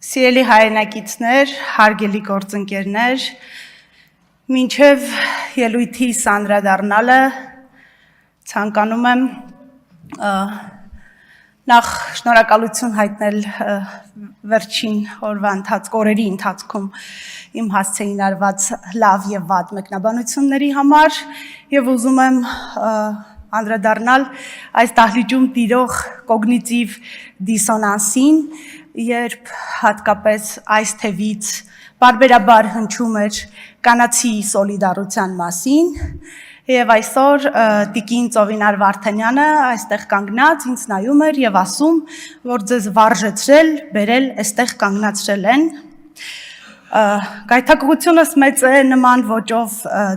Սիրելի հայրենակիցներ, հարգելի գործընկերներ, մինչև ելույթիս անդրադառնալը ցանկանում եմ նախ շնորհակալություն հայտնել վերջին օրերի ընթացքում իմ հասցեին արված լավ եւ վատ մեկնաբանությունների համար եւ ուզում եմ անդրադառնալ այս դահլիճում տիրող կոգնիտիվ դիսոնանսին, երբ հատկապես այս թևից բարբերաբար հնչում էր կանացի սոլիդարության մասին եւ այսօր տիկին Ծովինար Վարդանյանը այստեղ կանգնած ինձ նայում էր եւ ասում, որ ձեզ վարժեցրել, բերել, այստեղ կանգնացրել են։ Գայթակղությունս մեծ է նման ոճով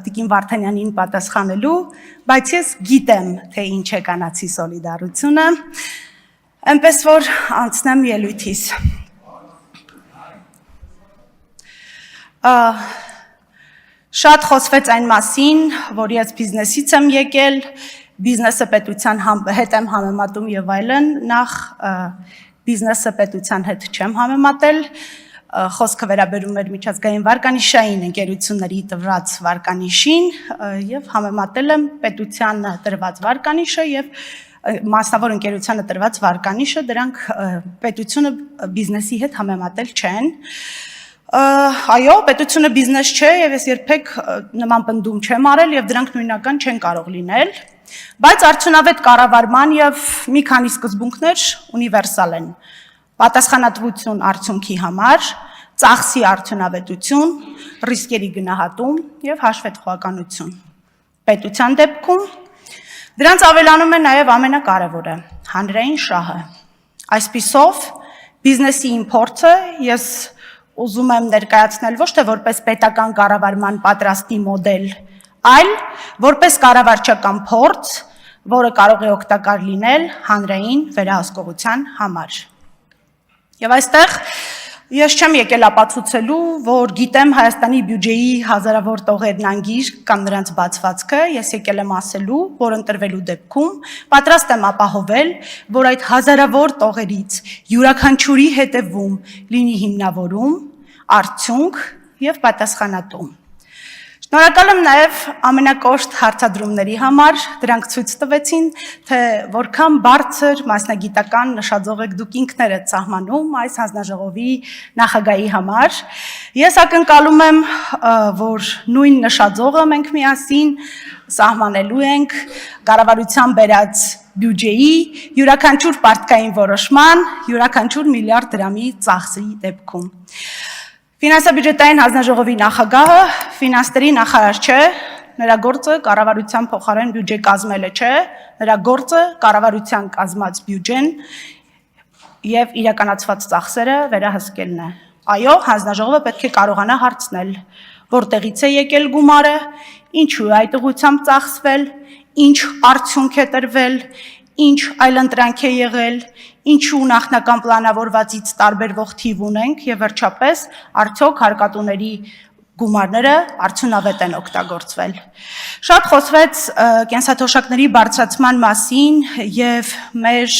տիկին Վարդանյանին պատասխանելու, բայց ես գիտեմ, թե ինչ է կանացի սոլիդարությունը, այնպես որ անցնեմ ելույթիս։ Շատ խոսվեց այն մասին, որ ես բիզնեսից եմ եկել, բիզնեսը պետության հետ եմ համեմատում եւ այլն, նախ բիզնեսը պետության հետ չեմ համեմատել, խոսքը վերաբերում էր միջազգային վարկանիշային ընկերությունների տրված վարկանիշին եւ համեմատել եմ պետությանը տրված վարկանիշը եւ մասնավոր ընկերությանը տրված վարկանիշը, դրանք պետությունը բիզնեսի հետ համեմատել չեն։ Այո, պետությունը բիզնես չէ եւ ես երբեք նման պնդում չեմ արել եւ դրանք նույնական չեն կարող լինել, բայց արդյունավետ կառավարման եւ մի քանի սկզբունքներ ունիվերսալ են։ Պատասխանատվություն արդյունքի համար, ծախսի արդյունավետություն, ռիսկերի գնահատում եւ հաշվետվողականություն։ Պետության դեպքում դրանց ավելանում է նաեւ ամենակարևորը՝ հանրային շահը։ Այսպիսով, բիզնեսի իմպորտը ես ուզում եմ ներկայացնել ոչ թե որպես պետական կառավարման պատրաստի մոդել, այլ որպես կառավարչական փորձ, որը կարող է օգտակար լինել հանրային վերահսկողության համար։ Եվ այստեղ ես չեմ եկել ապացուցելու, որ գիտեմ Հայաստանի բյուջեի հազարավոր տողերն անգիր կամ նրանց բացվածքը, ես եկել եմ ասելու, որ ընտրվելու դեպքում պատրաստ եմ ապահովել, որ այդ հազարավոր տողերից յուրաքանչյուրի հետևում լինի հիմնավորում, արդյունք եւ պատասխանատու։ Շնորհակալ եմ նաև ամենակոշտ հարցադրումների համար, դրանք ցույց տվեցին, թե որքան բարձր մասնագիտական նշաձող եք դուք ինքներդ սահմանում այս հանձնաժողովի նախագահի համար։ Ես ակնկալում եմ, որ նույն նշաձողը մենք միասին սահմանելու ենք կառավարության բերած բյուջեի յուրաքանչյուր պարտքային որոշման, յուրաքանչյուր միլիարդ դրամի ծախսի դեպքում։ Ֆինանսա-բյուջետային հանձնաժողովի նախագահը ֆինանսների նախարար չէ, նրա գործը կառավարության փոխարեն բյուջե կազմելը չէ, նրա գործը կառավարության կազմած բյուջեն եւ իրականացված ծախսերը վերահսկելն է։ Այո, հանձնաժողովը պետք է կարողանա հարցնել, որտեղից է եկել գումարը, ինչու է այդ ուղղությամբ ծախսվել, ինչ արդյունք է տրվել, ինչ այլընտրանք է եղել, ինչու նախնական պլանավորվածից տարբերվող թիվ ունենք եւ վերջապես արդյոք հարկատուների գումարները արդյունավետ են օգտագործվել։ Շատ խոսվեց կենսաթոշակների բարձրացման մասին եւ մեր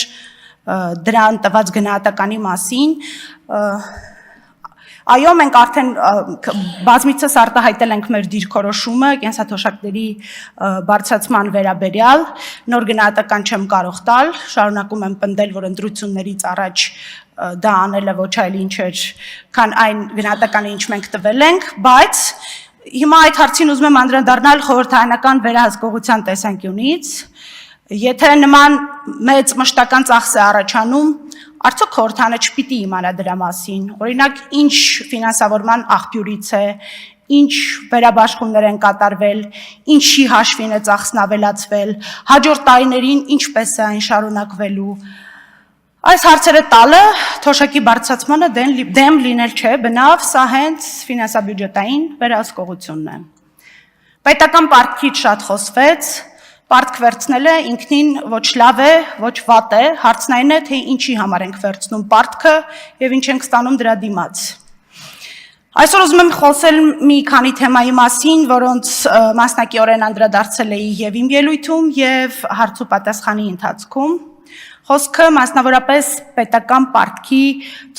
դրան տված գնահատականի մասին։ Այո, մենք արդեն բազմիցս արտահայտել ենք մեր դիրքորոշումը կենսաթոշակների բարձրացման վերաբերյալ, նոր գնահատական չեմ կարող տալ, շարունակում եմ պնդել, որ ընտրություններից առաջ դա անելը ոչ այլ ինչ էր, քան այն գնահատականը, ինչ մենք տվել ենք, բայց հիմա այդ հարցին ուզում եմ անդրադառնալ խորհրդարանական վերահսկողության տեսանկյունից, եթե նման մեծ մշտական ծախս է առաջանում, արդյոք խորհրդարանը չպիտի իմանա դրա մասին, օրինակ ինչ ֆինանսավորման աղբյուրից է, ինչ վերաբաշխումներ են կատարվել, ինչի հաշվին է ծախսն ավելացվել, հաջորդ տարիներին ինչպես է այն շարունակվելու։ Այս հարցերը տալը թոշակի բարձրացմանը դեմ լինել չէ, բնավ սա հենց ֆինանսա-բյուջետային վերահսկողությունն է։ Պետական պարտքից շատ խոսվեց, պարտք վերցնելը ինքնին ոչ լավ է, ոչ վատ է, հարցն այն է, թե ինչի համար ենք վերցնում պարտքը եւ ինչ ենք ստանում դրա դիմաց։ Այսօր ուզում եմ խոսել մի քանի թեմայի մասին, որոնց մասնակիորեն անդրադարձել էի եւ իմ ելույթում եւ հարց ու պատասխանի ընթացքում։ Խոսքը մասնավորապես պետական պարտքի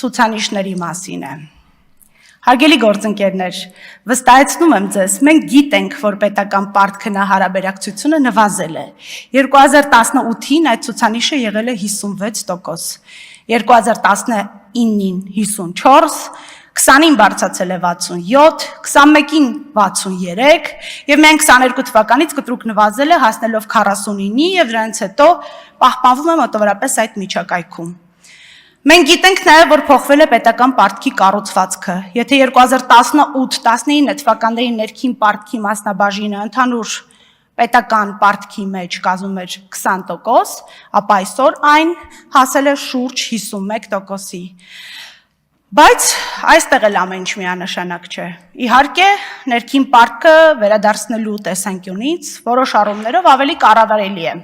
ցուցանիշների մասին է։ Հարգելի գործընկերներ, վստահեցնում եմ ձեզ, մենք գիտենք, որ պետական պարտքնա հարաբերակցությունը նվազել է։ 2018-ին այդ ցուցանիշը եղել է 56%, 2019-ին 54%, 20-ին բարձրացել է 67, 21-ին 63 եւ միայն 22 թվականից կտրուկ նվազել է հասնելով 49-ի եւ դրանից հետո պահպանվում է մոտավորապես այդ միջակայքում։ Մենք գիտենք նաեւ, որ փոխվել է պետական պարտքի կառուցվածքը։ Եթե 2018-19 թվականների ներքին պարտքի մասնաբաժինը ընդհանուր պետական պարտքի մեջ կազմում էր 20%, ապա այսօր այն հասել է շուրջ 51%-ի։ Բայց այստեղ էլ ամեն ինչ միանշանակ չէ։ Իհարկե, ներքին պարտքը վերադարձնելու տեսանկյունից որոշ առումներով ավելի կառավարելի է,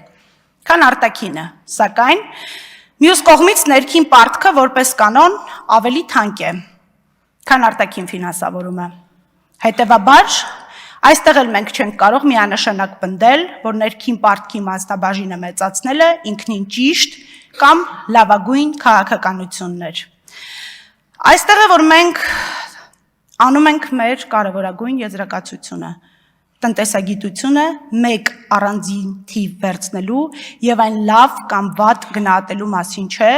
քան արտաքինը, սակայն մյուս կողմից ներքին պարտքը որպես կանոն ավելի թանկ է, քան արտաքին ֆինանսավորումը։ Հետևաբար, այստեղ էլ մենք չենք կարող միանշանակ պնդել, որ ներքին պարտքի մասնաբաժինը մեծացնելը ինքնին ճիշտ կամ լավագույն քաղաքականություններ։ Այստեղ է, որ մենք անում ենք մեր կարևորագույն եզրակացությունը, տնտեսագիտությունը մեկ առանձին թիվ վերցնելու եւ այն լավ կամ վատ գնահատելու մասին չէ,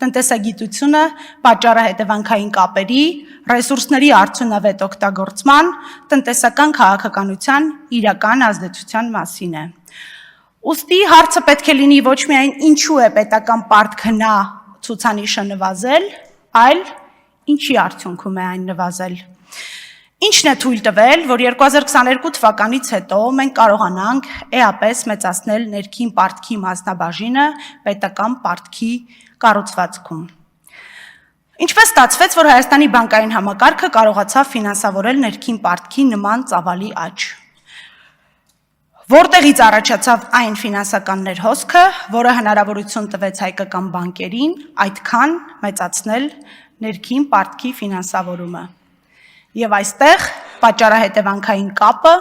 տնտեսագիտությունը պատճառը հետևանքային կապերի, ռեսուրսների արդյունավետ օգտագործման, տնտեսական քաղաքականության իրական ազդեցության մասին է։ Ուստի հարցը պետք է լինի ոչ միայն ինչու է պետական պարտքնա ցուցանիշը նվազել, այլ ինչի արդյունքում է այն նվազել։ Ինչն է թույլ տվել, որ 2022 թվականից հետո մենք կարողանանք էապես մեծացնել ներքին պարտքի մասնաբաժինը պետական պարտքի կառուցվածքում։ Ինչպես ստացվեց, որ Հայաստանի բանկային համակարգը կարողացավ ֆինանսավորել ներքին պարտքի նման ծավալի աճ։ Որտեղից առաջացավ այն ֆինանսական ներհոսքը, որը հնարավորություն տվեց հայկական բանկերին այդքան մեծացնել ներքին պարտքի ֆինանսավորումը։ Եվ այստեղ պատճառահետևանքային կապը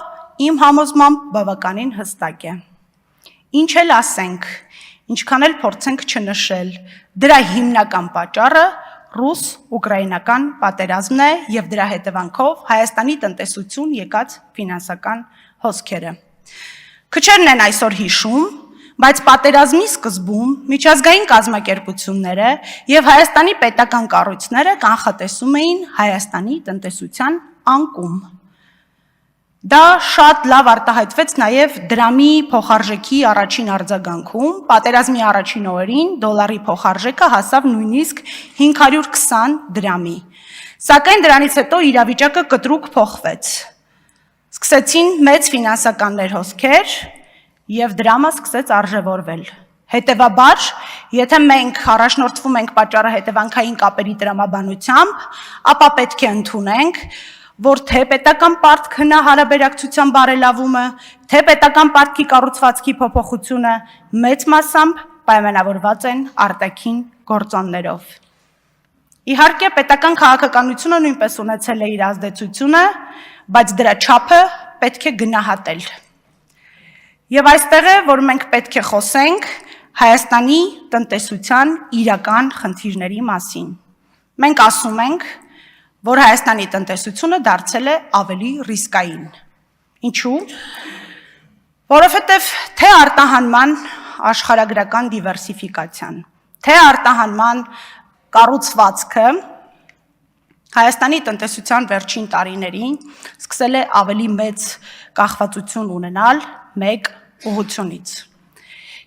իմ համոզմամբ բավականին հստակ է։ Ինչ էլ ասենք, ինչքան էլ փորձենք չնշել, դրա հիմնական պատճառը ռուս-ուկրաինական պատերազմն է եւ դրա հետևանքով Հայաստանի տնտեսություն եկած ֆինանսական հոսքերը։ Քչերն են այսօր հիշում, բայց պատերազմի սկզբում միջազգային կազմակերպությունները եւ Հայաստանի պետական կառույցները կանխատեսում էին Հայաստանի տնտեսության անկում։ Դա շատ լավ արտահայտվեց նաեւ դրամի փոխարժեքի առաջին արձագանքում, պատերազմի առաջին օրերին դոլարի փոխարժեքը հասավ նույնիսկ 520 դրամի։ Սակայն դրանից հետո իրավիճակը կտրուկ փոխվեց։ Սկսեցին մեծ ֆինանսական ներհոսքեր եւ դրամը սկսեց արժևորվել։ Հետևաբար, եթե մենք առաջնորդվում ենք պատճառահետևանքային կապերի տրամաբանությամբ, ապա պետք է ընդունենք, որ թե պետական պարտքնա հարաբերակցության բարելավումը, թե պետական պարտքի կառուցվածքի փոփոխությունը մեծ մասամբ պայմանավորված են արտաքին գործոններով։ Իհարկե, պետական քաղաքականությունը նույնպես ունեցել է իր ազդեցությունը, բայց դրա չափը պետք է գնահատել։ Եվ այստեղ է, որ մենք պետք է խոսենք Հայաստանի տնտեսության իրական խնդիրների մասին։ Մենք ասում ենք, որ Հայաստանի տնտեսությունը դարձել է ավելի ռիսկային։ Ինչու՞։ Որովհետև թե արտահանման աշխարհագրական դիվերսիֆիկացիան, թե արտահանման կառուցվածքը Հայաստանի տնտեսության վերջին տարիներին սկսել է ավելի մեծ կախվածություն ունենալ մեկ ուղղությունից։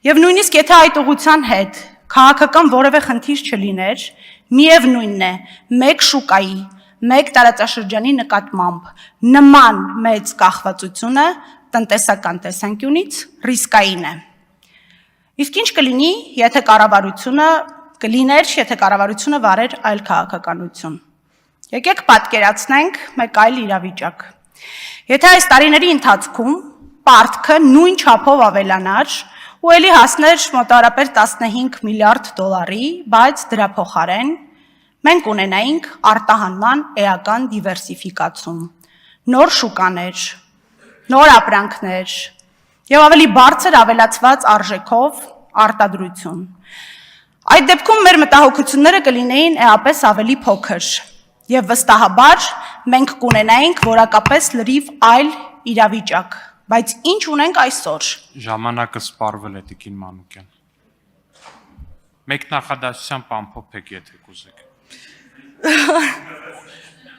Եվ նույնիսկ եթե այդ ուղղության հետ քաղաքական որևէ խնդիր չլիներ, միևնույնն է, մեկ շուկայի, մեկ տարածաշրջանի նկատմամբ նման մեծ կախվածությունը տնտեսական տեսանկյունից ռիսկային է։ Իսկ ինչ կլինի, եթե կառավարությունը վարեր այլ քաղաքականություն։ Եկեք պատկերացնենք մեկ այլ իրավիճակ։ Եթե այս տարիների ընթացքում պարտքը նույն չափով ավելանար ու էլի հասներ մոտավորապես 15 միլիարդ դոլարի, բայց դրա փոխարեն մենք ունենայինք արտահանման էական դիվերսիֆիկացում, նոր շուկաներ, նոր ապրանքներ եւ ավելի բարձր ավելացված արժեքով արտադրություն։ Այդ դեպքում մեր մտահոգությունները կլինեին էապես ավելի փոքր եւ վստահաբար մենք կունենայինք որակապես լրիվ այլ իրավիճակ, բայց ինչ ունենք այսօր։ Ժամանակը սպառվել է Տիկին Մանուկյան։ Մեկ նախադասությամբ ամփոփեք, եթե կուզեք։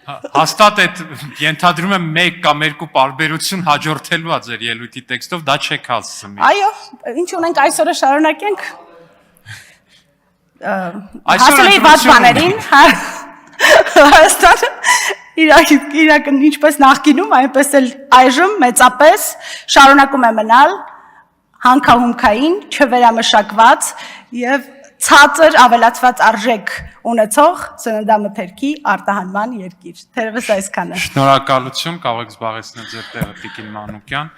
Հաստատ այդ ենթադրում եմ մեկ կամ երկու պարբերություն հաջորդելու է ձեր ելույթի տեքստով, դա չեք հասցնի։ Այո, ինչ ունենք այսօրը շարունակենք։ Այսօր Հասել էի վատ բաներին, Հայաստանը իրական ինչպես նախկինում, այնպես էլ այժմ մեծապես շարունակում է մնալ հանքահումքային, չվերամշակված եւ ցածր ավելացված արժեք ունեցող սննդամթերքի արտահանման երկիր։ Թերևս այսքանը։ Շնորհակալություն, կարող եք զբաղեցնել ձեր տեղը Տիկին Մանուկյան։